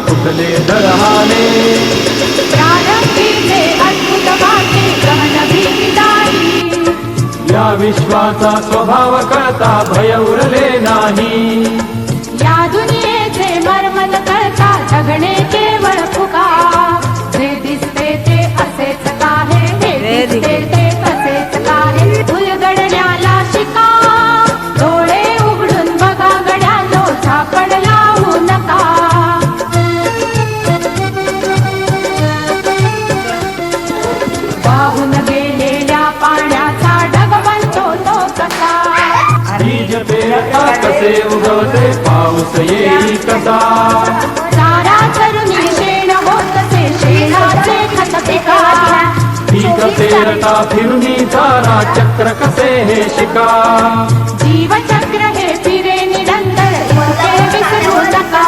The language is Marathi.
फुटले दरहाने प्रारंभीचे अद्भुत वाटे गहन भीतीदायी या विश्वाचा स्वभाव कळता भय उरले नाही या दुनियेचे मर्मन कळता जगणे केवळ फुका जे दिसते ते असेच काहे हे दिसते ते असेच काहे उलगडण्याला शिका डोळे उघडून बघा गड्यानो झाकण लावू नका वाहून गेलेल्या पाण्याचा ढग बनतो तो कसा बीज पेरता कसे उगवते पाऊस येई कसा सारा तरुणी शेण होतसे शेणाचे खत पिका पीक पेरता फिरुनी चारा चक्र कसे हे शिका जीवचक्र हे फिरे निरंतर ते विसरू नका